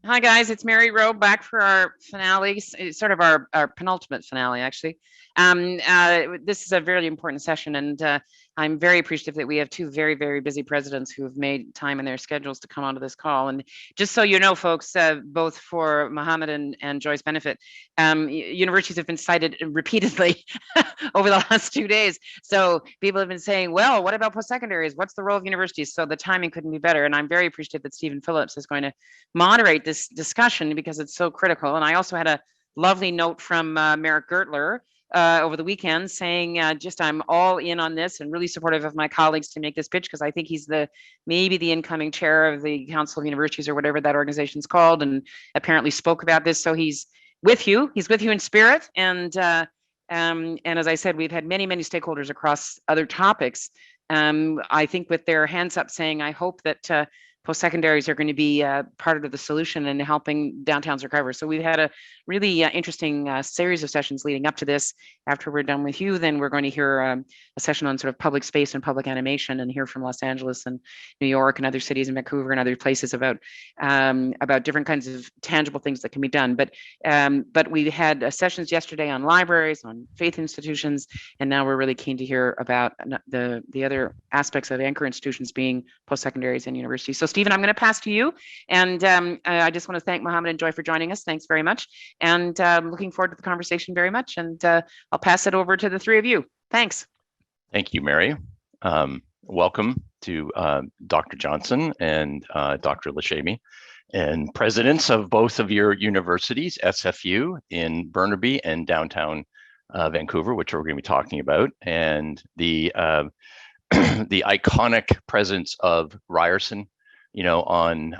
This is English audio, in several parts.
Hi guys, it's Mary Rowe back for our finale, sort of our penultimate finale, actually. This is a very important session, and I'm very appreciative that we have two very, very busy presidents who have made time in their schedules to come onto this call. And just so you know, folks, both for Mohammed and Joy's benefit, universities have been cited repeatedly over the last 2 days. So people have been saying, well, what about post-secondaries? What's the role of universities? So the timing couldn't be better. And I'm very appreciative that Stephen Phillips is going to moderate this discussion because it's so critical. And I also had a lovely note from Merrick Gertler over the weekend saying just I'm all in on this and really supportive of my colleagues to make this pitch because I think he's maybe the incoming chair of the Council of Universities or whatever that organization's called, and apparently spoke about this. So he's with you. He's with you in spirit. And as I said, we've had many, many stakeholders across other topics. I think with their hands up saying, I hope that post-secondaries are going to be part of the solution in helping downtowns recover. So we've had a really interesting series of sessions leading up to this. After we're done with you, then we're going to hear a session on sort of public space and public animation, and hear from Los Angeles and New York and other cities and Vancouver and other places about different kinds of tangible things that can be done. But we had sessions yesterday on libraries, on faith institutions, and now we're really keen to hear about the other aspects of anchor institutions being post-secondaries and universities. So Stephen, I'm going to pass to you. And I just want to thank Mohammed and Joy for joining us. Thanks very much. And looking forward to the conversation very much. And I'll pass it over to the three of you. Thanks. Thank you, Mary. Welcome to Dr. Johnson and Dr. Lashemi, and presidents of both of your universities, SFU in Burnaby and downtown Vancouver, which we're going to be talking about, and the the iconic presence of Ryerson, on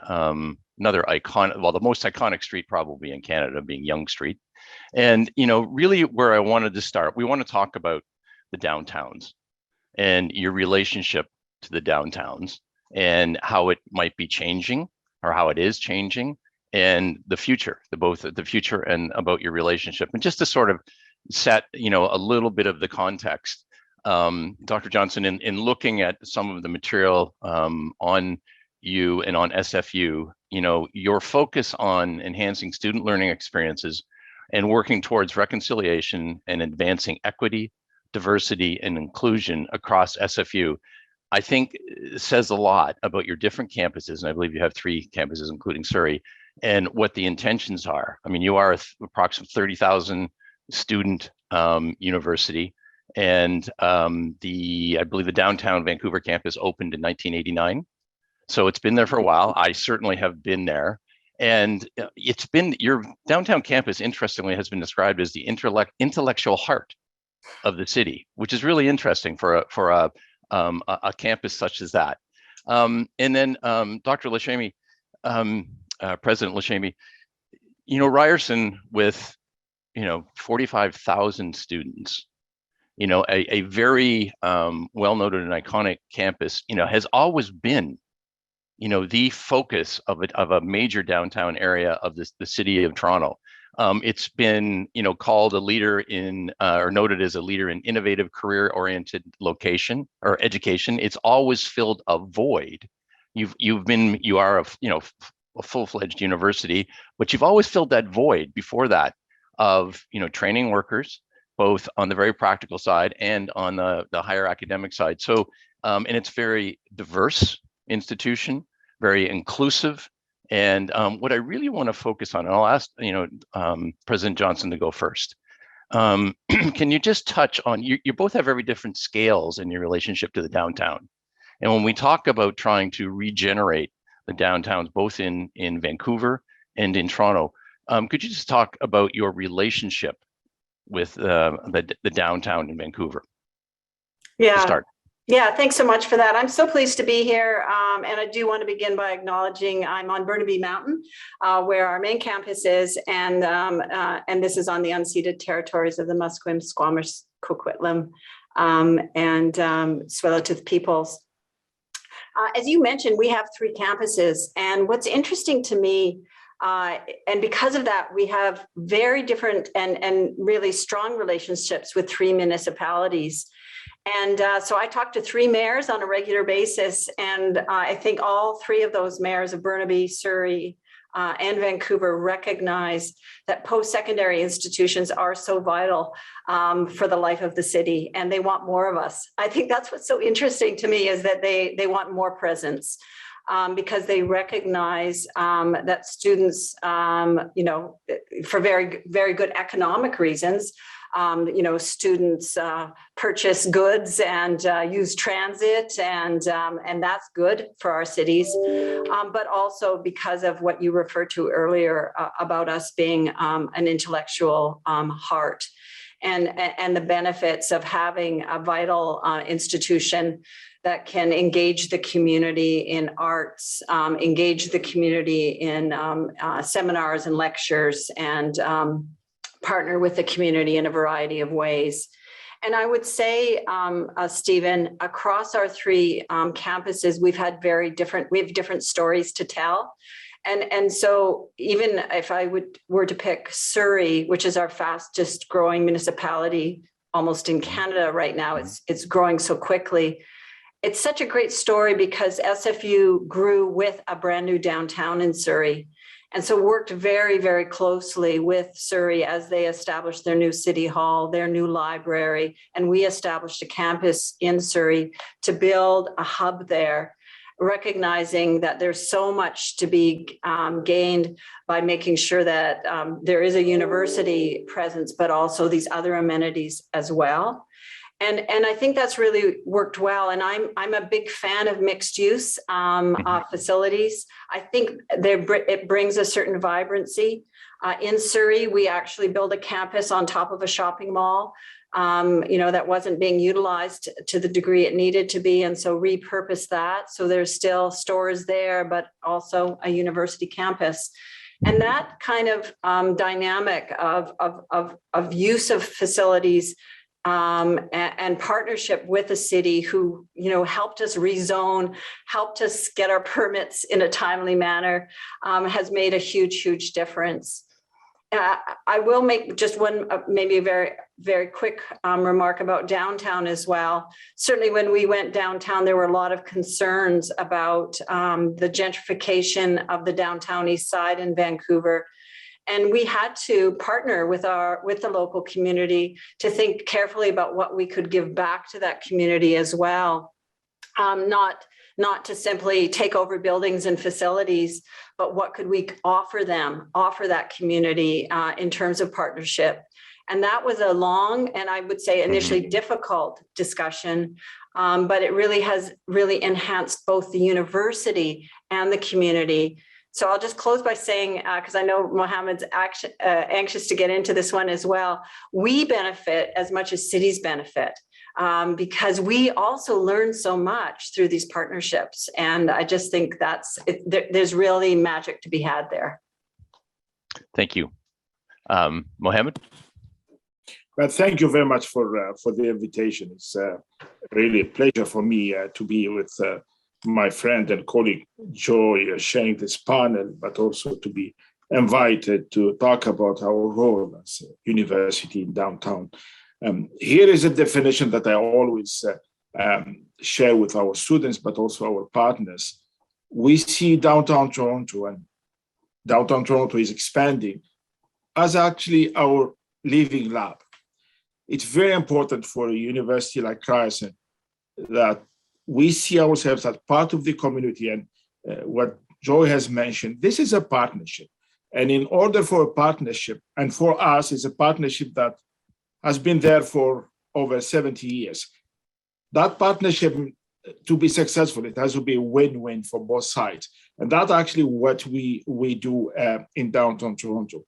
another iconic, well, the most iconic street probably in Canada, being Yonge Street. And, really where I wanted to start, we want to talk about the downtowns and your relationship to the downtowns and how it might be changing or how it is changing, and the future, the future and about your relationship. And just to sort of set, a little bit of the context, Dr. Johnson, in looking at some of the material on you and on SFU, your focus on enhancing student learning experiences and working towards reconciliation and advancing equity, diversity, and inclusion across SFU, I think says a lot about your different campuses. And I believe you have 3 campuses, including Surrey, and what the intentions are. I mean, you are approximately 30,000 student university. And I believe the downtown Vancouver campus opened in 1989. So it's been there for a while. I certainly have been there. And it's been, your downtown campus, interestingly, has been described as the intellectual heart of the city, which is really interesting for a campus such as that. And then Dr. Lashemi, President Lashemi, Ryerson with, 45,000 students, a very well-noted and iconic campus, has always been, the focus of a major downtown area of the city of Toronto. It's been, called a leader in, or noted as a leader in innovative, career-oriented location or education. It's always filled a void. You are a full-fledged university, but you've always filled that void before that of, training workers, both on the very practical side and on the higher academic side. So, and it's very diverse institution, very inclusive. And what I really want to focus on, and I'll ask, President Johnson to go first. Can you just touch on, you both have very different scales in your relationship to the downtown. And when we talk about trying to regenerate the downtowns, both in Vancouver and in Toronto, could you just talk about your relationship with the downtown in Vancouver? Yeah. To start. Yeah, thanks so much for that. I'm so pleased to be here. And I do want to begin by acknowledging I'm on Burnaby Mountain, where our main campus is. And this is on the unceded territories of the Musqueam, Squamish, Coquitlam, and Tsleil-Waututh peoples. As you mentioned, we have 3 campuses. And what's interesting to me, and because of that, we have very different and really strong relationships with 3 municipalities. And so I talk to 3 mayors on a regular basis, and I think all 3 of those mayors of Burnaby, Surrey, and Vancouver recognize that post-secondary institutions are so vital for the life of the city, and they want more of us. I think that's what's so interesting to me, is that they want more presence. Because they recognize that students, for very, very good economic reasons, students purchase goods and use transit, and that's good for our cities. But also because of what you referred to earlier about us being an intellectual heart, and the benefits of having a vital institution that can engage the community in arts, engage the community in seminars and lectures, and partner with the community in a variety of ways. And I would say, Stephen, across our three campuses, we have different stories to tell. And so even if I were to pick Surrey, which is our fastest growing municipality almost in Canada right now, it's growing so quickly. It's such a great story because SFU grew with a brand new downtown in Surrey. And so worked very, very closely with Surrey as they established their new city hall, their new library, and we established a campus in Surrey to build a hub there, recognizing that there's so much to be gained by making sure that there is a university presence, but also these other amenities as well. And I think that's really worked well. And I'm a big fan of mixed use facilities. I think it brings a certain vibrancy. In Surrey, we actually built a campus on top of a shopping mall, that wasn't being utilized to the degree it needed to be. And so repurposed that. So there's still stores there, but also a university campus. And that kind of dynamic of use of facilities and partnership with the city, who helped us rezone, helped us get our permits in a timely manner, has made a huge difference. I will make just one, maybe a very, very quick remark about downtown as well. Certainly when we went downtown, there were a lot of concerns about the gentrification of the downtown east side in Vancouver. And we had to partner with the local community to think carefully about what we could give back to that community as well. Not to simply take over buildings and facilities, but what could we offer that community in terms of partnership. And that was a long, and I would say initially difficult discussion, but it really has enhanced both the university and the community. So I'll just close by saying, because I know Mohammed's anxious to get into this one as well, we benefit as much as cities benefit, because we also learn so much through these partnerships. And I just think there's really magic to be had there. Thank you. Mohammed? Well, thank you very much for the invitation. It's really a pleasure for me to be with my friend and colleague Joy sharing this panel, but also to be invited to talk about our role as a university in downtown. Here is a definition that I always share with our students, but also our partners. We see downtown Toronto, and downtown Toronto is expanding, as actually our living lab. It's very important for a university like Ryerson that we see ourselves as part of the community. And what Joy has mentioned, this is a partnership. And in order for a partnership, and for us, it's a partnership that has been there for over 70 years. That partnership, to be successful, it has to be a win-win for both sides. And that's actually what we do in downtown Toronto.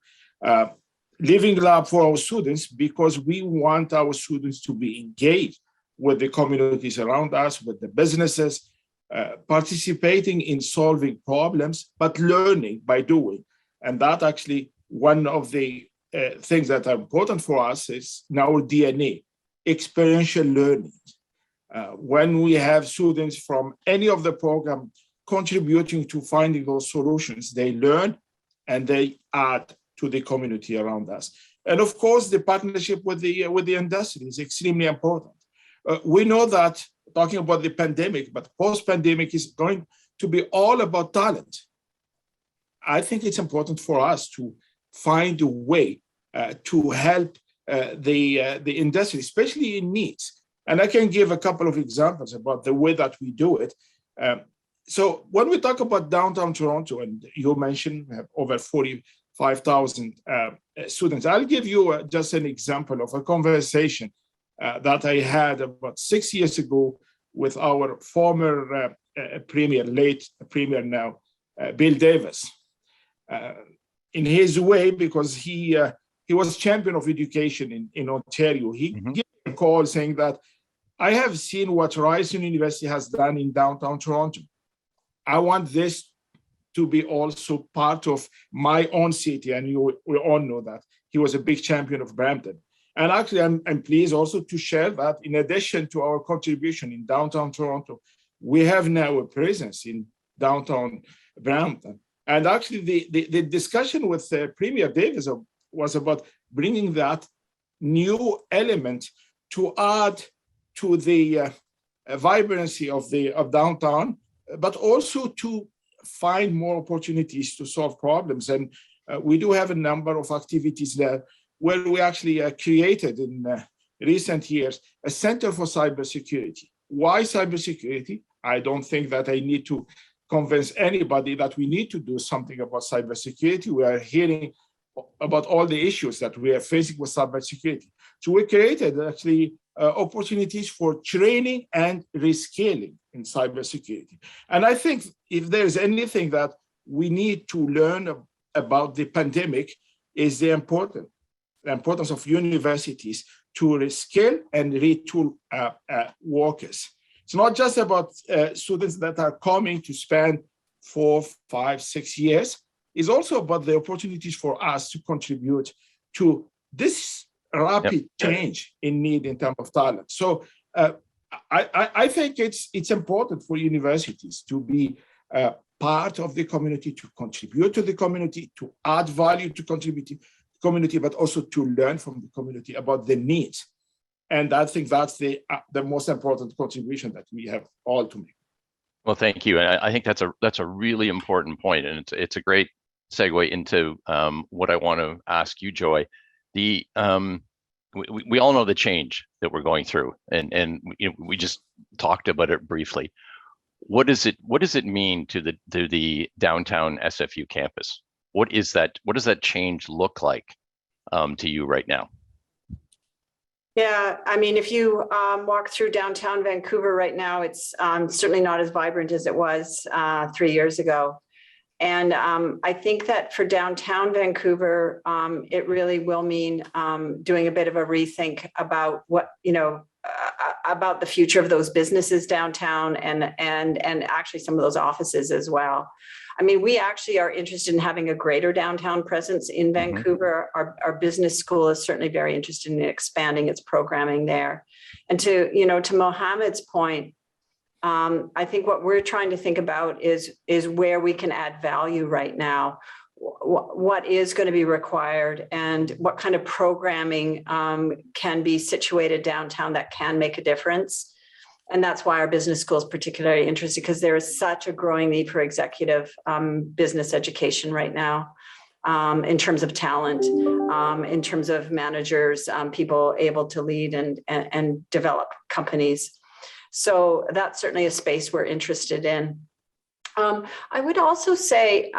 Living lab for our students, because we want our students to be engaged with the communities around us, with the businesses, participating in solving problems, but learning by doing. And that actually, one of the things that are important for us is in our DNA, experiential learning. When we have students from any of the program contributing to finding those solutions, they learn and they add to the community around us. And of course, the partnership with the industry is extremely important. We know that, talking about the pandemic, but post-pandemic is going to be all about talent. I think it's important for us to find a way to help the industry, especially in needs. And I can give a couple of examples about the way that we do it. So when we talk about downtown Toronto, and you mentioned we have over 45,000 students, I'll give you just an example of a conversation that I had about 6 years ago with our former premier, late premier now, Bill Davis. In his way, because he was champion of education in Ontario, he gave a call saying that I have seen what Ryerson University has done in downtown Toronto. I want this to be also part of my own city, and we all know that he was a big champion of Brampton. And actually, I'm pleased also to share that in addition to our contribution in downtown Toronto, we have now a presence in downtown Brampton. And actually, the discussion with Premier Davis was about bringing that new element to add to the vibrancy of downtown, but also to find more opportunities to solve problems. And we do have a number of activities there where we actually created in recent years a Center for Cybersecurity. Why cybersecurity? I don't think that I need to convince anybody that we need to do something about cybersecurity. We are hearing about all the issues that we are facing with cybersecurity. So we created actually opportunities for training and reskilling in cybersecurity. And I think if there's anything that we need to learn about the pandemic is the importance of universities to reskill and retool workers. It's not just about students that are coming to spend 4, 5, 6 years. It's also about the opportunities for us to contribute to this rapid change in need in terms of talent. So I think it's important for universities to be part of the community, to contribute to the community, to add value to contribute to the community, but also to learn from the community about the needs. And I think that's the most important contribution that we have all to make. Well, thank you. And I think that's a really important point, and it's a great segue into what I want to ask you, Joy. We all know the change that we're going through, and we just talked about it briefly. What does it mean to the downtown SFU campus? What does that change look like to you right now? Yeah, I mean, if you walk through downtown Vancouver right now, it's certainly not as vibrant as it was 3 years ago. And I think that for downtown Vancouver, it really will mean doing a bit of a rethink about what, about the future of those businesses downtown and actually some of those offices as well. I mean, we actually are interested in having a greater downtown presence in Vancouver. Our business school is certainly very interested in expanding its programming there. And to Mohammed's point, I think what we're trying to think about is where we can add value right now. What is going to be required and what kind of programming can be situated downtown that can make a difference. And that's why our business school is particularly interested, because there is such a growing need for executive business education right now in terms of talent, in terms of managers, people able to lead and develop companies. So that's certainly a space we're interested in. I would also say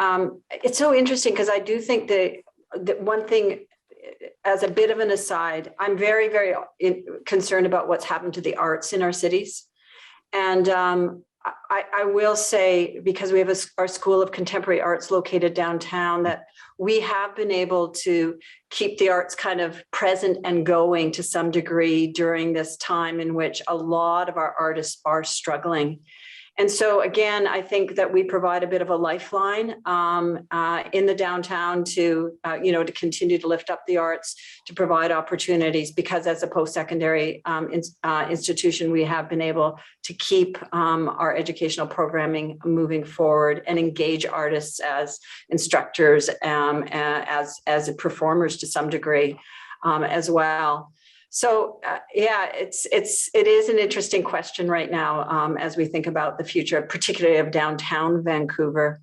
it's so interesting because I do think that one thing, as a bit of an aside, I'm very, very concerned about what's happened to the arts in our cities. And I will say, because we have our School of Contemporary Arts located downtown, that we have been able to keep the arts kind of present and going to some degree during this time in which a lot of our artists are struggling. And so, again, I think that we provide a bit of a lifeline in the downtown to continue to lift up the arts, to provide opportunities, because as a post-secondary institution, we have been able to keep our educational programming moving forward and engage artists as instructors, as performers to some degree as well. So it is an interesting question right now as we think about the future, particularly of downtown Vancouver.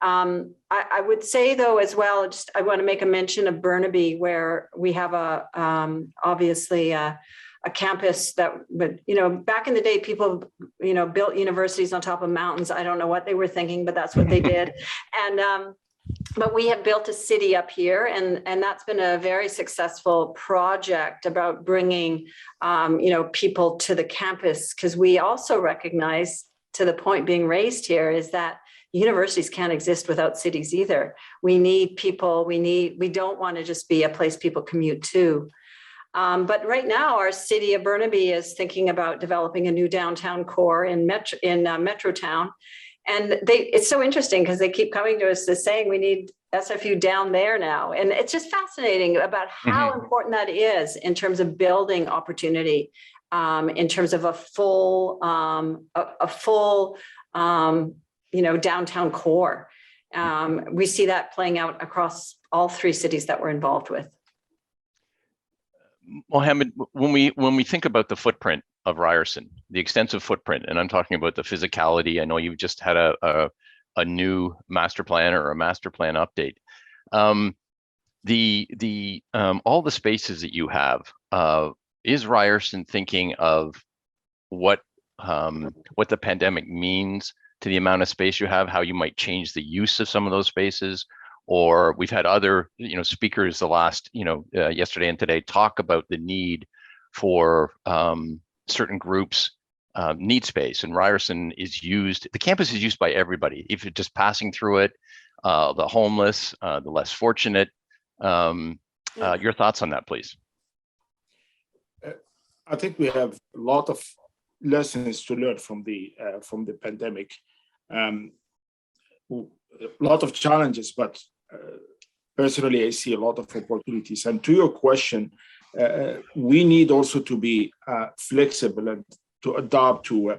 I would say though as well, just I want to make a mention of Burnaby, where we have obviously a campus that, but back in the day, people built universities on top of mountains. I don't know what they were thinking, but that's what they did. And but we have built a city up here, and that's been a very successful project about bringing people to the campus, because we also recognize, to the point being raised here, is that universities can't exist without cities either. We need people. We don't want to just be a place people commute to. But right now, our city of Burnaby is thinking about developing a new downtown core in Metrotown. And it's so interesting because they keep coming to us saying we need SFU down there now. And it's just fascinating about how important that is in terms of building opportunity, in terms of a full downtown core. We see that playing out across all three cities that we're involved with. Mohammed, when we think about the footprint of Ryerson, the extensive footprint, and I'm talking about the physicality. I know you've just had a new master plan or a master plan update. All the spaces that you have, is Ryerson thinking of what the pandemic means to the amount of space you have, how you might change the use of some of those spaces? Or we've had other speakers the last yesterday and today talk about the need for certain groups need space, and Ryerson the campus is used by everybody, if you're just passing through it, the homeless, the less fortunate. Your thoughts on that, please? I think we have a lot of lessons to learn from the pandemic. A lot of challenges, but personally, I see a lot of opportunities. And to your question, we need also to be flexible and to adapt to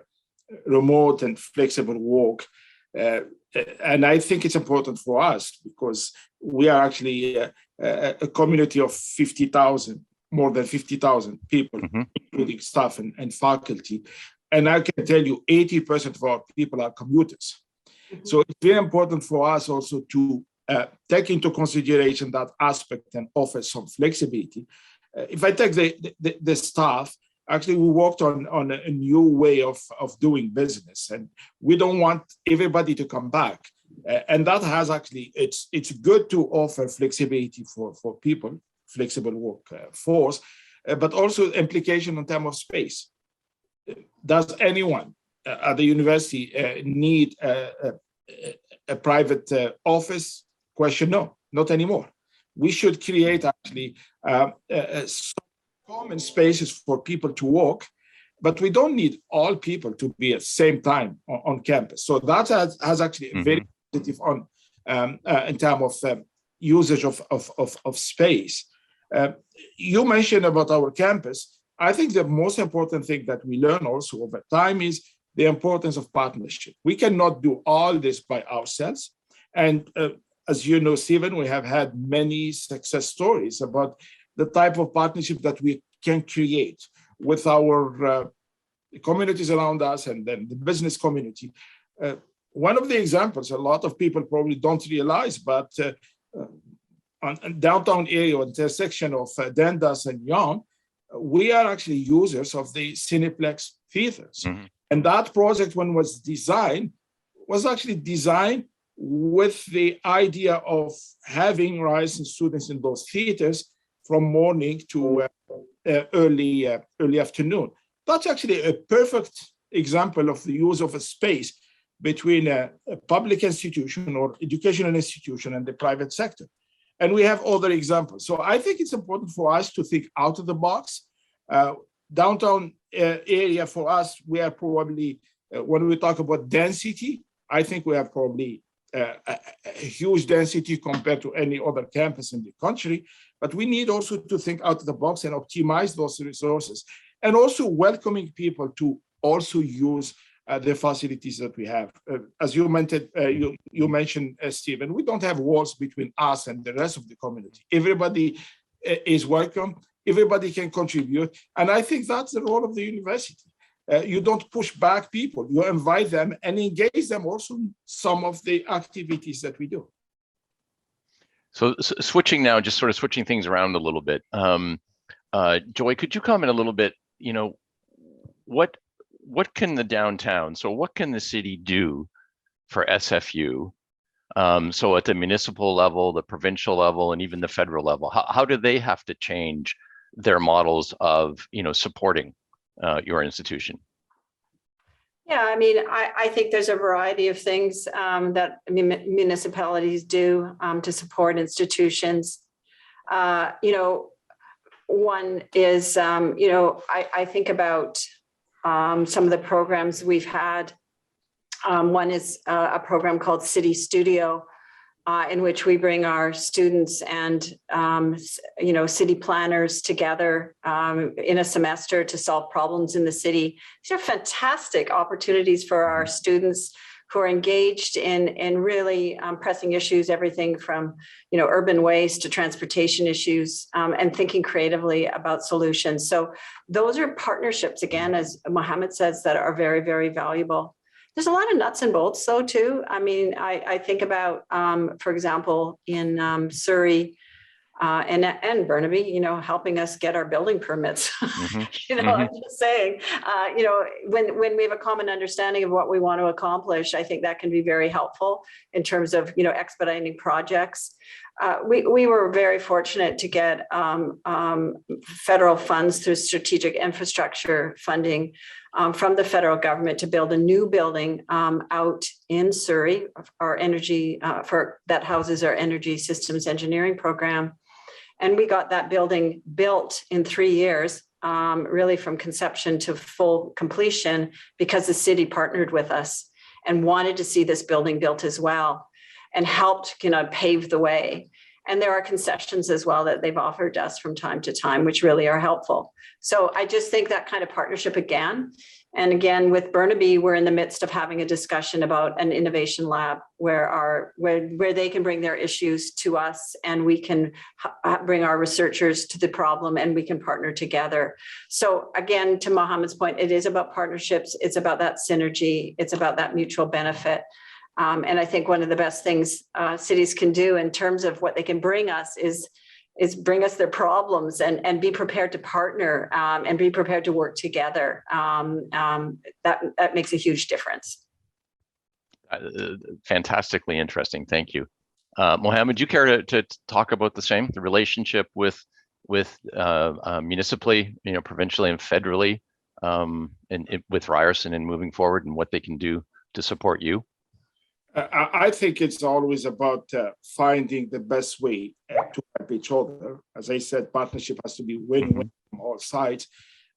remote and flexible work. And I think it's important for us because we are actually a community of 50,000, more than 50,000 people, including staff and faculty. And I can tell you 80% of our people are commuters. So it's very important for us also to take into consideration that aspect and offer some flexibility. If I take the staff, actually we worked on a new way of doing business, and we don't want everybody to come back. And that has actually, it's good to offer flexibility for people, flexible workforce, but also implication in terms of space. Does anyone at the university need a private office? Question, no, not anymore. We should create actually some common spaces for people to work, but we don't need all people to be at the same time on campus. So that has actually a very positive on in terms of usage of space. You mentioned about our campus. I think the most important thing that we learn also over time is the importance of partnership. We cannot do all this by ourselves. And as you know, Stephen, we have had many success stories about the type of partnership that we can create with our communities around us and then the business community. One of the examples, a lot of people probably don't realize, but on downtown area, intersection of Dundas and Yonge, we are actually users of the Cineplex theaters. And that project, when was actually designed with the idea of having Ryerson students in those theaters from morning to early afternoon. That's actually a perfect example of the use of a space between a public institution or educational institution and the private sector. And we have other examples. So I think it's important for us to think out of the box. Downtown area for us, we are probably, when we talk about density, I think we have probably a huge density compared to any other campus in the country, but we need also to think out of the box and optimize those resources, and also welcoming people to also use the facilities that we have. As you mentioned, Stephen, we don't have walls between us and the rest of the community. Everybody is welcome. Everybody can contribute. And I think that's the role of the university. You don't push back people. You invite them and engage them also in some of the activities that we do. So switching now, just sort of switching things around a little bit. Joy, could you comment a little bit, what can the downtown, so what can the city do for SFU? So at the municipal level, the provincial level, and even the federal level, how do they have to change their models of, supporting your institution? Yeah, I mean, I think there's a variety of things that municipalities do to support institutions. One is, I think about some of the programs we've had. One is a program called City Studio, in which we bring our students and, city planners together in a semester to solve problems in the city. These are fantastic opportunities for our students who are engaged in really pressing issues, everything from, urban waste to transportation issues, and thinking creatively about solutions. So those are partnerships, again, as Mohammed says, that are very, very valuable. There's a lot of nuts and bolts, though, too. I mean, I think about, for example, in Surrey and Burnaby, helping us get our building permits. Mm-hmm. I'm just saying, when we have a common understanding of what we want to accomplish, I think that can be very helpful in terms of, expediting projects. We were very fortunate to get federal funds through strategic infrastructure funding from the federal government to build a new building out in Surrey, our energy that houses our energy systems engineering program. And we got that building built in 3 years, really from conception to full completion, because the city partnered with us and wanted to see this building built as well and helped pave the way. And there are concessions as well that they've offered us from time to time, which really are helpful. So I just think that kind of partnership again. And again, with Burnaby, we're in the midst of having a discussion about an innovation lab where they can bring their issues to us and we can bring our researchers to the problem and we can partner together. So again, to Mohammed's point, it is about partnerships. It's about that synergy. It's about that mutual benefit. And I think one of the best things cities can do in terms of what they can bring us is bring us their problems and be prepared to partner and be prepared to work together. That makes a huge difference. Fantastically interesting. Thank you. Mohammed, do you care to talk about the same, the relationship with municipally, provincially and federally, and with Ryerson and moving forward and what they can do to support you? I think it's always about finding the best way to help each other. As I said, partnership has to be win-win from all sides.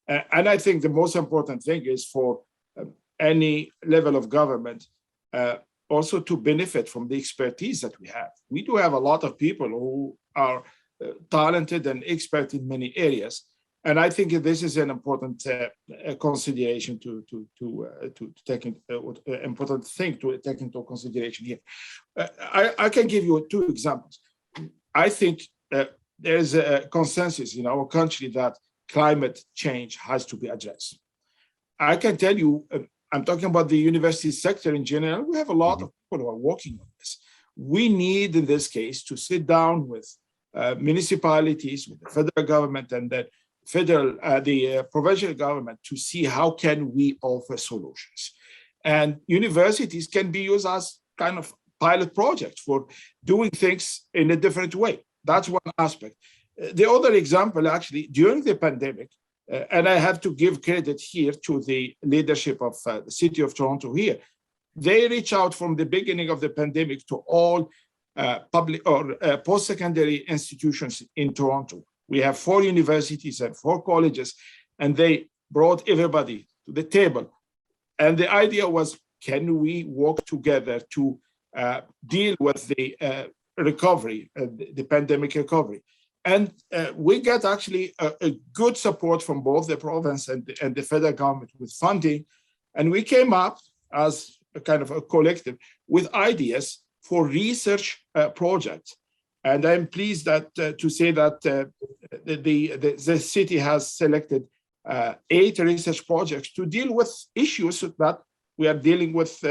And I think the most important thing is for any level of government also to benefit from the expertise that we have. We do have a lot of people who are talented and expert in many areas. And I think this is an important consideration to take important thing to take into consideration here. I can give you 2 examples. I think there's a consensus in our country that climate change has to be addressed. I can tell you, I'm talking about the university sector in general. We have a lot of people who are working on this. We need, in this case, to sit down with municipalities, with the federal government, and the provincial government to see how can we offer solutions. And universities can be used as kind of pilot projects for doing things in a different way. That's one aspect. The other example, actually, during the pandemic, and I have to give credit here to the leadership of the City of Toronto here, they reached out from the beginning of the pandemic to all public or post-secondary institutions in Toronto. We have 4 universities and 4 colleges, and they brought everybody to the table. And the idea was, can we work together to deal with the recovery, the pandemic recovery? And we got actually a good support from both the province and the federal government with funding. And we came up as a kind of a collective with ideas for research projects. And I'm pleased that to say that the city has selected 8 research projects to deal with issues that we are dealing with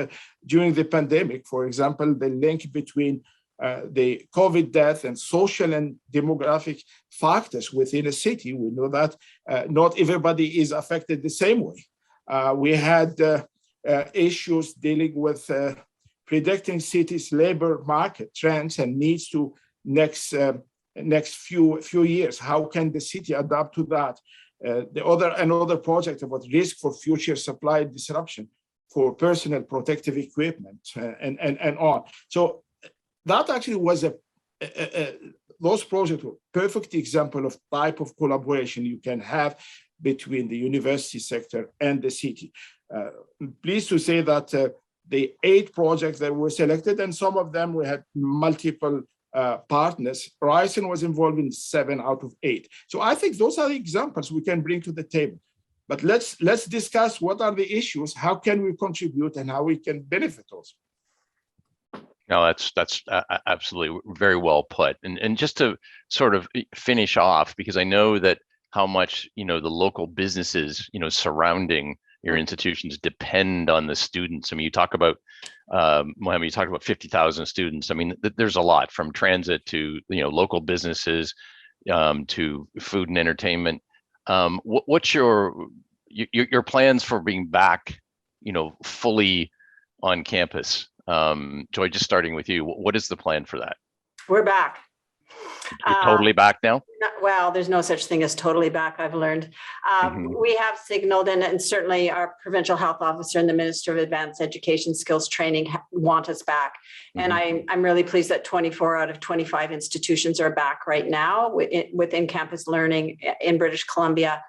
during the pandemic. For example, the link between the COVID death and social and demographic factors within a city. We know that not everybody is affected the same way. We had issues dealing with predicting cities' labor market trends and needs to next few years. How can the city adapt to that? Another project about risk for future supply disruption for personal protective equipment and on. So that actually was those projects were a perfect example of type of collaboration you can have between the university sector and the city. Pleased to say that the 8 projects that were selected, and some of them we had multiple partners. Ryerson was involved in 7 out of 8. So I think those are the examples we can bring to the table. But let's discuss what are the issues, how can we contribute, and how we can benefit also. No, that's absolutely very well put. And just to sort of finish off, because I know that how much, the local businesses, surrounding your institutions depend on the students. I mean, you talk about, Mohammed, you talk about 50,000 students. I mean, there's a lot, from transit to, local businesses, to food and entertainment. What's your plans for being back, fully on campus? Joy, just starting with you, what is the plan for that? We're back. You're totally back now? Well, there's no such thing as totally back, I've learned. We have signaled, and certainly our provincial health officer and the Minister of Advanced Education Skills Training want us back. And I'm really pleased that 24 out of 25 institutions are back right now within campus learning in British Columbia.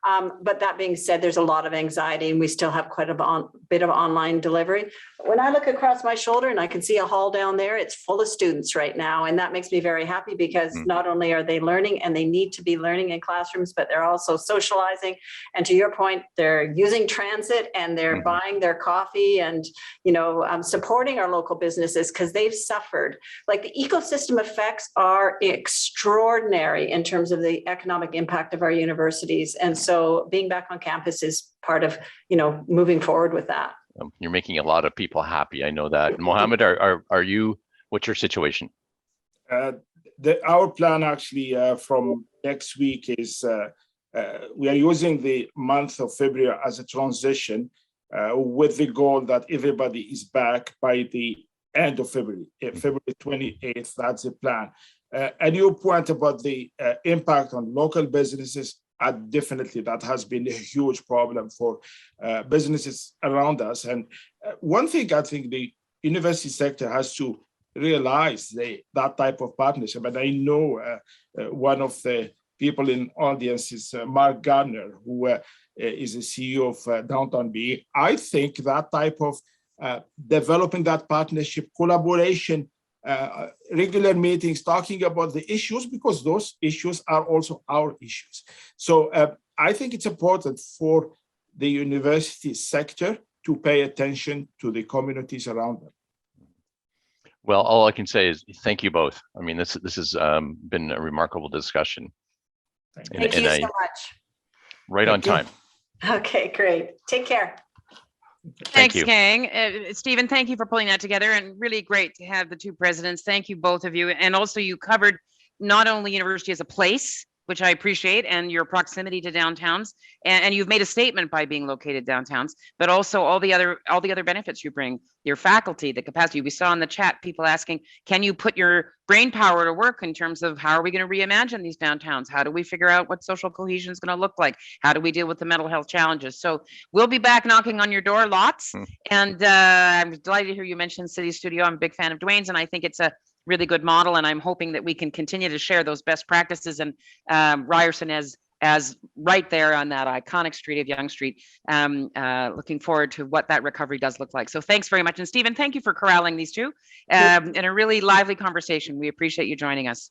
But that being said, there's a lot of anxiety, and we still have quite a bit of online delivery. When I look across my shoulder and I can see a hall down there, it's full of students right now. And that makes me very happy, because not only are they learning, and they need to be learning in classrooms, but they're also socializing. And to your point, they're using transit, and they're buying their coffee, and, supporting our local businesses, because they've suffered. Like, the ecosystem effects are extraordinary in terms of the economic impact of our universities. And so being back on campus is part of, moving forward with that. You're making a lot of people happy. I know that. Mohammed, are you, what's your situation? Our plan actually from next week is we are using the month of February as a transition with the goal that everybody is back by the end of February, February 28th. That's the plan. And your point about the impact on local businesses, definitely that has been a huge problem for businesses around us. And one thing I think the university sector has to realize that type of partnership. And I know one of the people in audience is Mark Gardner, who is the CEO of Downtown BA. I think that type of developing that partnership, collaboration, regular meetings, talking about the issues, because those issues are also our issues. So I think it's important for the university sector to pay attention to the communities around them. Well, all I can say is thank you both. I mean, this has been a remarkable discussion. Thank you so much. Right on time. Okay, great. Take care. Thanks, gang. Stephen, thank you for pulling that together, and really great to have the two presidents. Thank you, both of you. And also, you covered not only university as a place, which I appreciate, and your proximity to downtowns, and you've made a statement by being located downtowns, but also all the other benefits you bring, your faculty, the capacity. We saw in the chat people asking, can you put your brain power to work in terms of how are we going to reimagine these downtowns? How do we figure out what social cohesion is going to look like? How do we deal with the mental health challenges? So we'll be back knocking on your door lots. And I'm delighted to hear you mention City Studio. I'm a big fan of Dwayne's, and I think it's a really good model, and I'm hoping that we can continue to share those best practices, and Ryerson as right there on that iconic street of Yonge Street. Looking forward to what that recovery does look like. So thanks very much. And Stephen, thank you for corralling these two in a really lively conversation. We appreciate you joining us.